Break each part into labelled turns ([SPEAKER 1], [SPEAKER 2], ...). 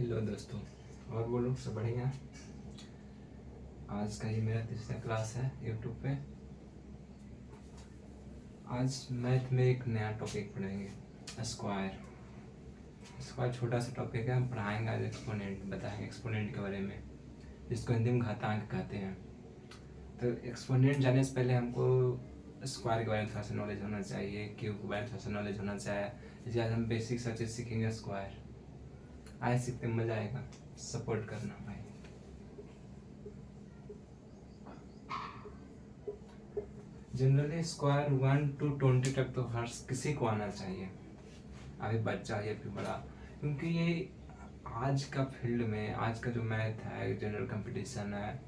[SPEAKER 1] Hello दोस्तों, और बोलो सब बढ़िया। आज का ही मेरा तीसरा क्लास है यूट्यूब पे। आज मैथ में एक नया टॉपिक पढ़ेंगे, स्क्वायर। स्क्वायर छोटा सा टॉपिक है, हम पढ़ाएंगे आज एक्सपोनेंट, बताएंगे एक्सपोनेंट के बारे में, जिसको हिंदी में घातांक कहते हैं। तो एक्सपोनेंट जाने से पहले हमको स्क्वायर के बारे में थोड़ा सा नॉलेज होना चाहिए, क्यूब के बारे में थोड़ा सा नॉलेज होना चाहिए। जैसे आज हम बेसिक सा चीज़ सीखेंगे स्क्वायर। आए सीखते मज़ा आएगा, सपोर्ट करना भाई। जनरली स्क्वायर 1 to 20 तक तो हर किसी को आना चाहिए, अभी बच्चा या फिर बड़ा, क्योंकि ये आज का फील्ड में, आज का जो मैथ है, जनरल कंपटीशन है,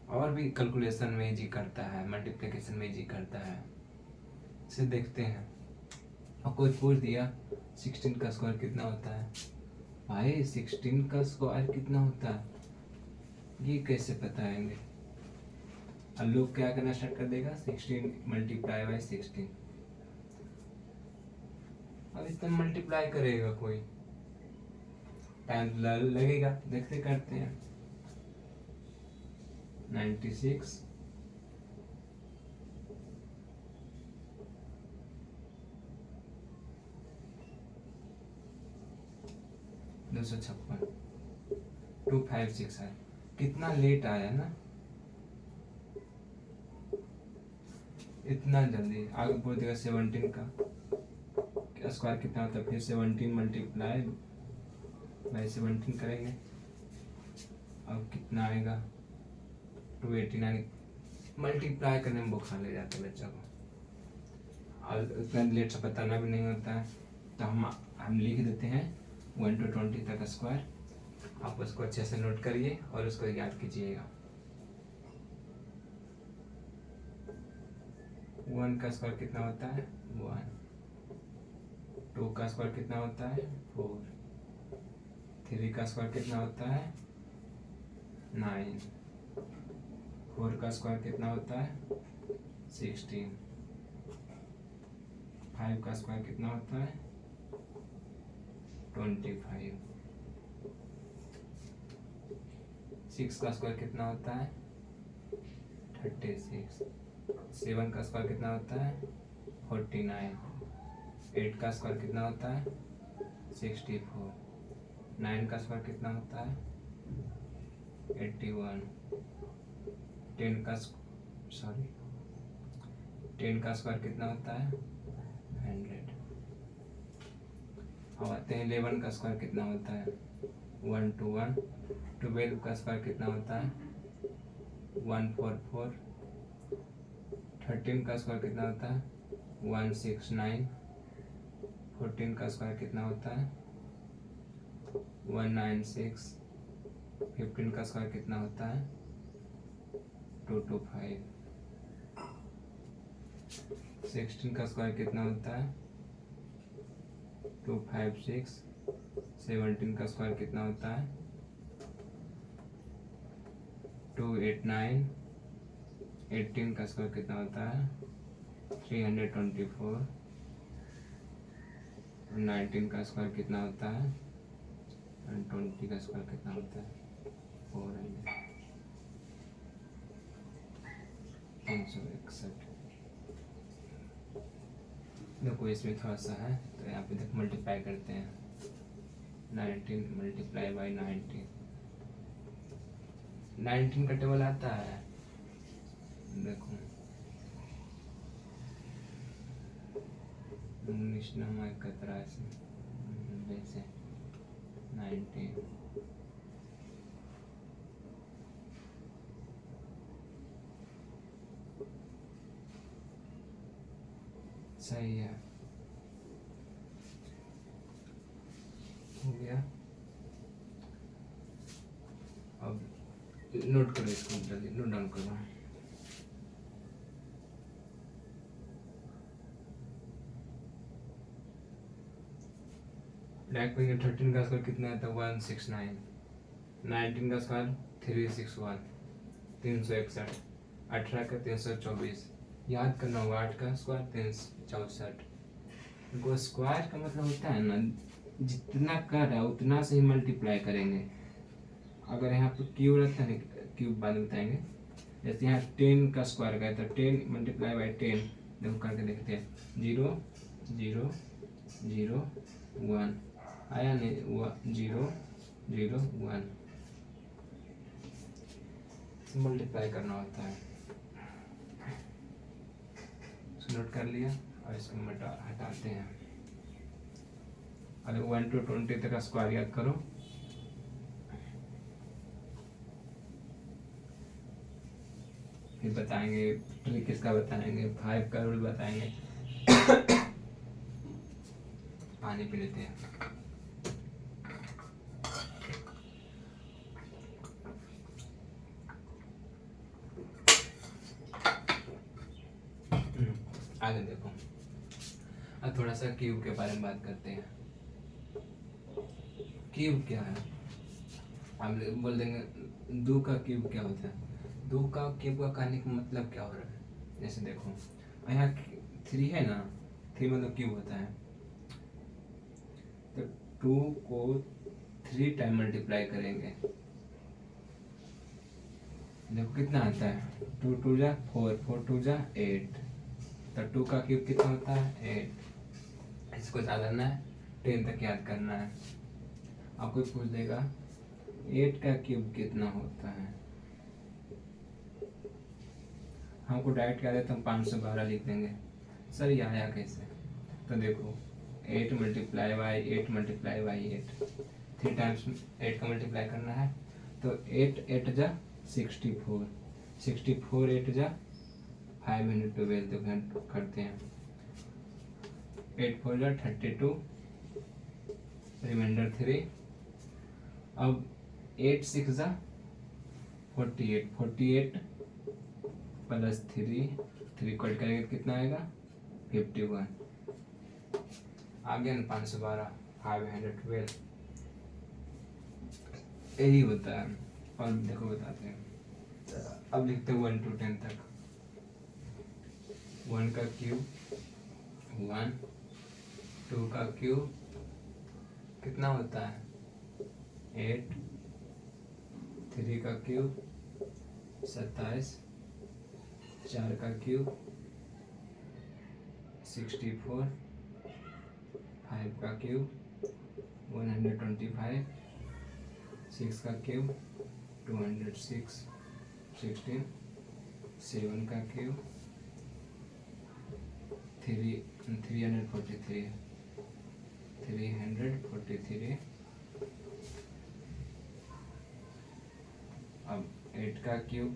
[SPEAKER 1] और भी कैलकुलेशन में जी करता है, मल्टीप्लिकेशन में जी करता है। इसे देखते हैं। और कोई पूछ दिया 16 का स्क्वायर कितना होता है, भाई 16 का स्क्वायर कितना होता है ये कैसे बताएंगे। और लोग क्या करना स्टार्ट कर देगा, 16 मल्टीप्लाई बाई 16। अब इतना मल्टीप्लाई करेगा कोई, टाइम लगेगा, देखते करते हैं। 96 256 256 है। कितना लेट आया ना, इतना जल्दी। आगे बोल देगा 17 का स्क्वायर कितना होता है, फिर 17 मल्टीप्लाई बाई 17 करेंगे। अब कितना आएगा 289। मल्टीप्लाई करने में बुखार ले जाता है बच्चा को, और इतना लेट से बताना भी नहीं होता है। तो हम लिख देते हैं 1 to 20 तक स्क्वायर। आप उसको अच्छे से नोट करिए और उसको याद कीजिएगा। 1 का स्क्वायर कितना होता है 1, 2 का स्क्वायर कितना होता है 4, 3 का स्क्वायर कितना होता है 9, 4 का स्क्वायर कितना होता है 16, 5 का स्क्वायर कितना होता है 25, 6 का स्क्वायर कितना होता है 36, 7 का स्क्वायर कितना होता है 49, 8 का स्क्वायर कितना होता है 64, 9 का स्क्वायर कितना होता है 81, 10 का स्क्वायर कितना होता है 100। अब आते हैं 11 का स्क्वायर कितना होता है 1 to 1। 12 का स्क्वायर कितना होता है 144। 13 का स्क्वायर कितना होता है 169। 14 का स्क्वायर कितना होता है 196। 15 का स्क्वायर कितना होता है 225। 16 का स्क्वायर कितना होता है 256। 17 का स्क्वायर कितना होता है 289। 18 का स्क्वायर कितना होता है 324। 19 का स्क्वायर कितना होता है 20 का स्क्वायर कितना होता है 400। 361। देखो इसमें थोड़ा सा है, तो यहाँ पे देख मल्टीप्लाई करते हैं। 19 मल्टीप्लाई बाई 19, 19 का टेबल आता है, देखो 19 नंबर 83 वैसे 19 सही है, हो गया। अब नोट करो इसको, जल्दी नोट डाउन करो। डायरेक्ट करेंगे। 13 का स्क्वायर कितना आता है 169। 19 का स्क्वायर 361, 361। 18 का 324, याद करना होगा। 8 का स्क्वायर 364। देखो स्क्वायर का मतलब होता है ना जितना कर रहा है उतना से ही मल्टीप्लाई करेंगे। अगर यहाँ पे क्यूब रहता है ना, क्यूब बाद में बताएंगे। जैसे यहाँ 10 का स्क्वायर का तो 10 मल्टीप्लाई बाई 10, देखो करके देखते हैं। 0 0 0 1 आया नहीं, 0 0 1 मल्टीप्लाई करना होता है। नोट कर लिया और इसको हटाते हैं। अरे 1 to 20 तक का स्क्वायर याद करो। फिर बताएंगे ट्रिक इसका, बताएंगे 5 का रूल बताएंगे। पानी पी लेते हैं। आगे देखो, अब थोड़ा सा क्यूब के बारे में बात करते हैं। क्यूब क्या है? हम बोल देंगे 2 का क्यूब क्या होता है। 2 का क्यूब का कहने का मतलब क्या हो रहा है? जैसे देखो यहाँ 3 है ना, 3 मतलब क्यूब होता है। तो 2 को 3 टाइम मल्टीप्लाई करेंगे, देखो कितना आता है। 2 2 जा 4, 4 2 जा 8। तो 2 का क्यूब कितना होता है? 8। इसको याद करना है, 10 तक याद करना है। आपको पूछ देगा 8 का क्यूब कितना होता है। हमको डायरेक्ट याद है तो हम 512 लिख देंगे। सर ये आया कैसे? तो देखो 8 multiply by 8 multiply by 8, 3 times 8 का मल्टीप्लाई करना है। तो 8 8 जा 64, 64 8 जा 512। देखो करते हैं, 8 4 जा 32, रिमाइंडर 3। अब 8 6 जा 48, 48 प्लस 3 कट करेंगे कितना आएगा? 51। आगे 512 512 यही होता है। और देखो बताते हैं, अब लिखते हैं 1 to 10 तक। 1 का क्यूब 1, 2 का क्यूब कितना होता है? 8, 3 का क्यूब 27, 4 का क्यूब 64, 5 का क्यूब 125, 6 का क्यूब 206, 16, 7 का क्यूब 343, 343। अब 8 का क्यूब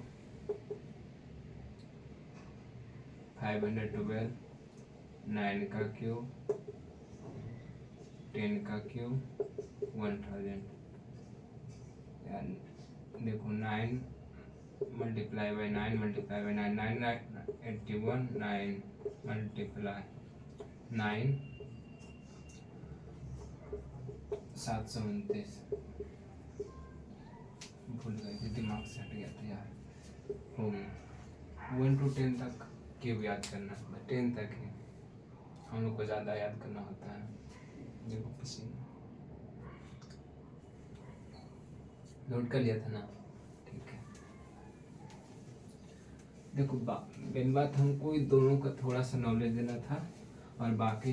[SPEAKER 1] 512, 9 का क्यूब 10 का क्यूब 1000। देखो 9 multiply by 9 multiply by 9 9 9 81, 9 multiply 9 729। भूल गए थे, दिमाग से हट गया था यार। हो गया। 1 to 10 तक क्यूब याद करना होता है, 10 तक ही हम लोग को ज़्यादा याद करना होता है। देखो पसीना नोट कर लिया था ना, ठीक है। देखो मेन बात हमको इन दोनों का थोड़ा सा नॉलेज देना था, और बाकी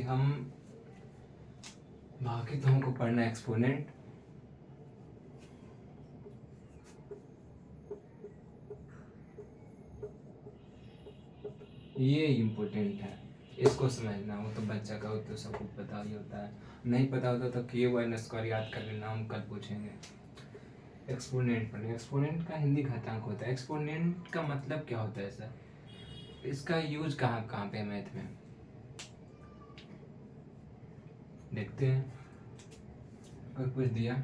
[SPEAKER 1] तो हमको पढ़ना एक्सपोनेंट। ये इम्पोर्टेंट है, इसको समझना। वो तो बच्चा का हो तो सबको पता ही होता है, नहीं पता होता तो क्यूब और स्क्वायर याद कर लेना, हम कल पूछेंगे। एक्सपोनेंट पढ़ेंगे। एक्सपोनेंट का हिंदी घातांक होता है। एक्सपोनेंट का मतलब क्या होता है सर? इसका यूज कहाँ कहाँ पे मैथ में देखते हैं। अगर कुछ दिया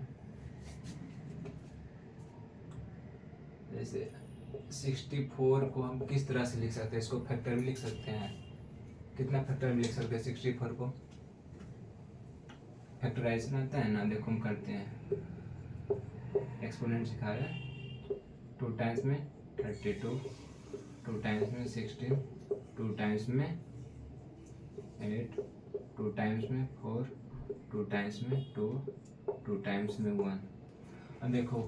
[SPEAKER 1] जैसे 64 को हम किस तरह से लिख सकते हैं? इसको फैक्टर में लिख सकते हैं। कितना फैक्टर में लिख सकते हैं 64 को? फैक्टराइजेशन आता है ना, देखो हम करते हैं। एक्सपोनेंट सिखा रहे हैं। 2 टाइम्स में 32, 2 टाइम्स में 16, 2 टाइम्स में 8, 2 टाइम्स में 4, 2 टाइम्स में 2, 2 टाइम्स में 1। अब देखो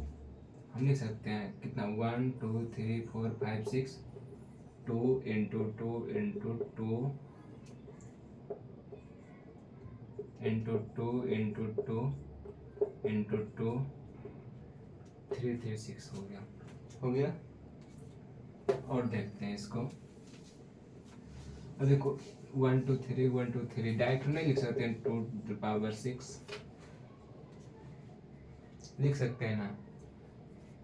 [SPEAKER 1] हम लिख सकते हैं कितना 1 2 3 4 5 6, 2 into 2 into 2 into 2 into 2 into 2, 336 हो गया, हो गया। और देखते हैं इसको। अब देखो 1 2 3 1 2 3 डायरेक्ट नहीं लिख सकते हैं, 2 टू द पावर 6 लिख सकते हैं ना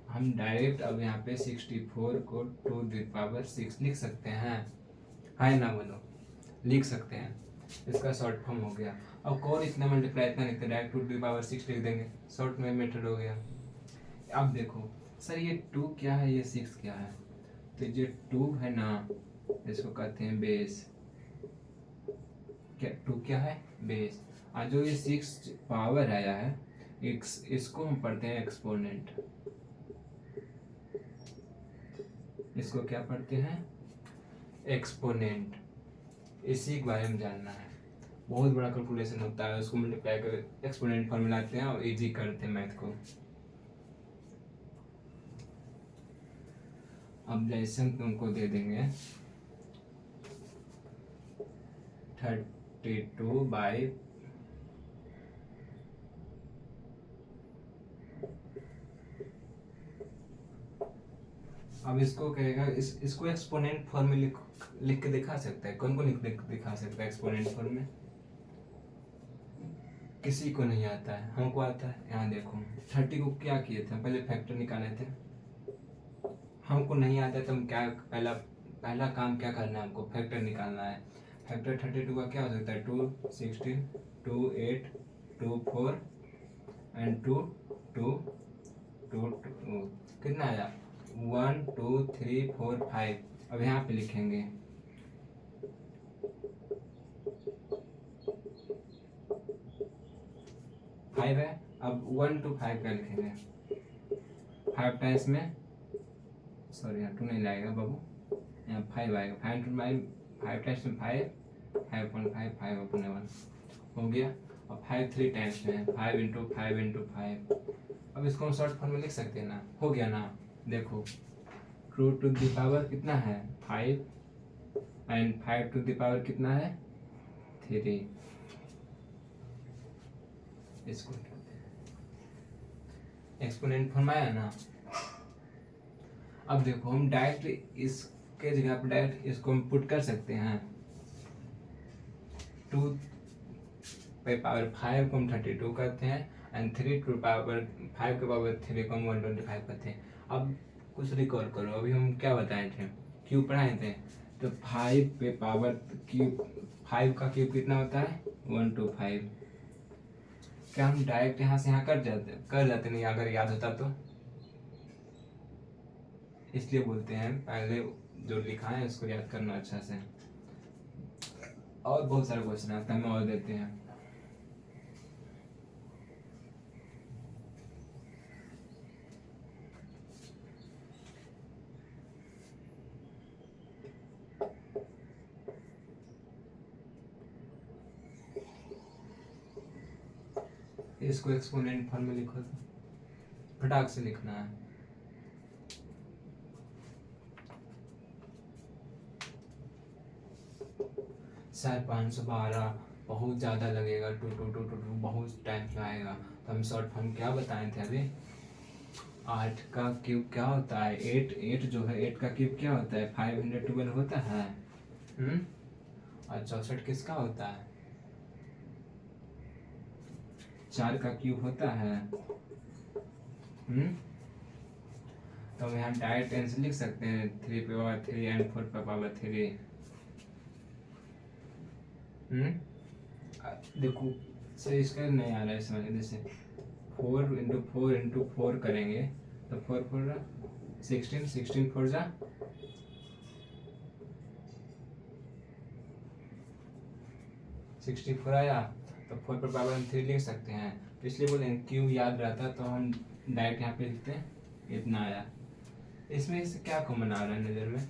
[SPEAKER 1] हम डायरेक्ट। अब यहाँ पे 64 को 2 टू द पावर 6 लिख सकते हैं, है ना, बोलो लिख सकते हैं। इसका शॉर्ट फॉर्म हो गया। अब कौन इतना मल्टीप्लाई इतना लिखते डायरेक्ट 2 टू द पावर 6 लिख देंगे, शॉर्ट में मेथड हो गया। अब देखो सर ये 2 क्या है, ये 6 क्या है, तो ये 2 है ना, इसको कहते हैं बेस। क्या 2 क्या है, बेस। और जो ये 6 पावर आया है इसको हम पढ़ते हैं एक्सपोनेंट। इसको क्या पढ़ते हैं, एक्सपोनेंट। इसी के बारे में जानना है। बहुत बड़ा कैलकुलेशन होता है, उसको मल्टीप्लाई कर एक्सपोनेंट फॉर्मूला आते हैं और इजी करते हैं मैथ को। अब जैसे हम तुमको दे देंगे 32 बाई अब इसको कहेगा इसको एक्सपोनेंट फॉर्म में लिख के दिखा सकता है। कौन को दिखा सकता है एक्सपोनेंट फॉर्म में, किसी को नहीं आता है, हमको आता है। यहाँ देखो 30 को क्या किए थे, पहले फैक्टर निकाले थे। हमको नहीं आता है तो हम क्या पहला काम क्या करना है, हमको फैक्टर निकालना है। फैक्टर 32 का क्या हो सकता है, 2 16 2 8 2 4 एंड 2 2 2 कितना आया 1 2 3 4 5। अब यहाँ पे लिखेंगे 5 है। अब 1 to 5 का लिखेंगे 5 टाइम्स में, सॉरी यहाँ 2 नहीं लाएगा बाबू, यहाँ 5 आएगा। 5 to 5 टाइम्स में 5 5.5 5/1 हो गया। अब 5 3 टाइम्स में 5 इंटू 5 इंटू 5। अब इसको हम शॉर्ट फॉर्म में लिख सकते हैं ना, हो गया ना। देखो 2 टू द पावर कितना है 5 एंड 5 टू द पावर कितना है 3। इसको एक्सपोनेंट फॉर्म आया ना। अब देखो हम डायरेक्ट इसके जगह पर डायरेक्ट इसको हम पुट कर सकते हैं। 2 पे पावर 5 को हम 32 करते हैं एंड 3 टू पावर 5 के पावर 3 को हम 125 करते हैं। अब कुछ रिकॉल करो, अभी हम क्या बताए थे, क्यूब पढ़ाए थे। तो 5 पे पावर क्यूब, 5 का क्यूब कितना होता है 125। क्या हम डायरेक्ट यहाँ से यहाँ कर जाते नहीं, अगर याद होता तो। इसलिए बोलते हैं पहले जो लिखा है उसको याद करना अच्छा से। और बहुत सारे क्वेश्चन आते हैं, और देते हैं। इसको एक्सपोनेंट फॉर्म में लिखो, फटाक से लिखना है। सर 512 बहुत ज़्यादा लगेगा, 2 बहुत टाइम में आएगा। तो हम शॉर्ट फॉर्म क्या बताए थे अभी, 8 का क्यूब क्या होता है 8 जो है 8 का क्यूब क्या होता है 512 होता है। और 64 किसका होता है 4 का क्यूब होता है। तो हम यहाँ डायरेक्ट आंसर लिख सकते हैं 3 पे पावर 3 एंड 4 पे पावर 3। देखो सर इसका नहीं आ रहा है समझ, जैसे 4 करेंगे तो 4 4 16 16 4 जा 64 आया। तो 4 पर पावर हम 3 लिख सकते हैं। तो इसलिए बोले क्यों याद रहता तो हम डायरेक्ट यहाँ पे लिखते हैं इतना आया। इसमें इससे क्या कॉमन आ रहा है नज़र में,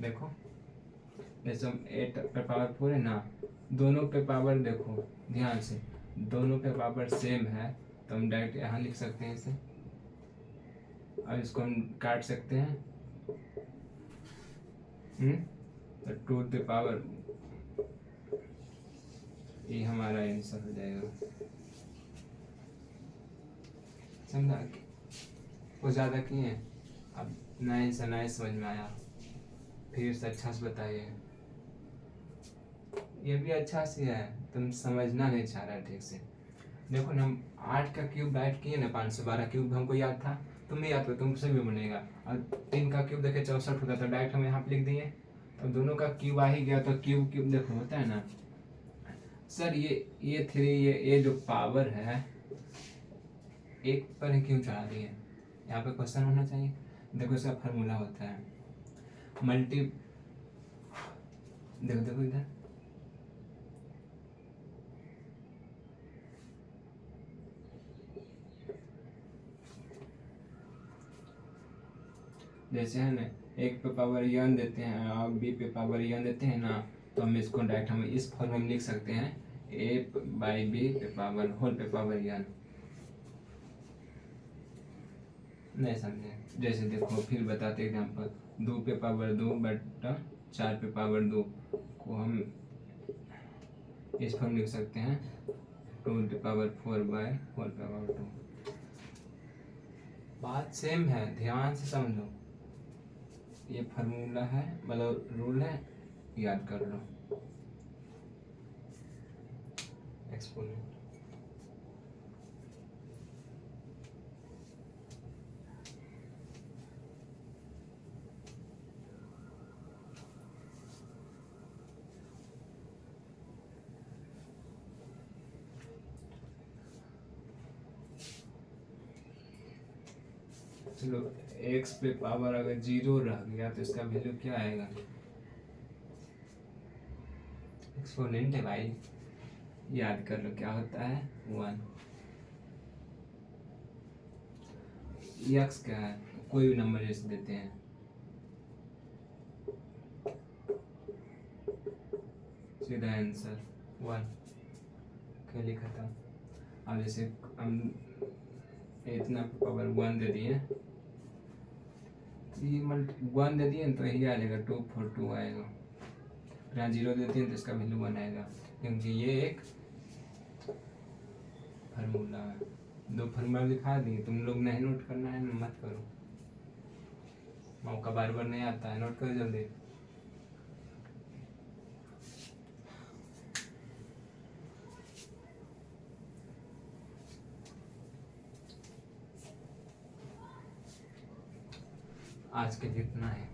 [SPEAKER 1] देखो जैसे हम 8 पर पावर 4 है ना, दोनों पे पावर देखो ध्यान से, दोनों पे पावर सेम है तो हम डायरेक्ट यहाँ लिख सकते हैं इसे। अब इसको हम काट सकते हैं, तो 2 ये हमारा आंसर हो जाएगा। समझा? वो ज़्यादा किए, अब नए से नए समझ में आया, फिर से अच्छा से बताइए। ये भी अच्छा से है, तुम समझना नहीं चाह रहा ठीक से। देखो ना, हम 8 का क्यूब ऐड किए ना, 512 क्यूब हमको याद था, तुम्हें याद हो, तुमसे भी बनेगा। और 3 का क्यूब देखे 64 होता, तो डायरेक्ट हम यहाँ पे लिख दिए। तो दोनों का क्यूब आ ही गया, तो क्यूब क्यूब देखो होता है ना सर। ये 3, ये जो पावर है एक पर ही क्यों चढ़ा दी है, यहाँ पे क्वेश्चन होना चाहिए। देखो इसका फार्मूला होता है मल्टी, देखो देखो इधर, जैसे है ना, एक पे पावर यन देते हैं और बी पे पावर यन देते हैं ना, तो हम इसको डायरेक्ट हम इस फॉर्म में लिख सकते हैं, ए बाई बी पे पावर होल पे पावर यन। नहीं समझे? जैसे देखो फिर बताते एग्जाम्पल, 2 पे पावर 2 बटा 4 पे पावर 2 को हम इस फॉर्म लिख सकते हैं, 2 पे पावर 4 बाय होल पे पावर 2। बात सेम है, ध्यान से समझो। ये फार्मूला है, मतलब रूल है, याद कर लो। एक्सपोनेंट चलो, एक्स पे पावर अगर 0 रह गया तो इसका वैल्यू क्या आएगा? एक्सपोनेंट है भाई, याद कर लो क्या होता है, 1। एक्स क्या है, कोई भी नंबर जैसे देते हैं, सीधा आंसर 1, खेली खत्म। अब जैसे हम इतना पावर 1 दे दिए, ये 1 दे दिए तो यही आ जाएगा, 242 आएगा। फिर यहाँ 0 देते हैं तो इसका वैल्यू 1 आएगा, क्योंकि ये एक फार्मूला है। 2 फार्मूला दिखा दिए, तुम लोग नहीं नोट करना है मत करो, मौका बार बार नहीं आता है, नोट करो जल्दी। आज के लिए इतना है।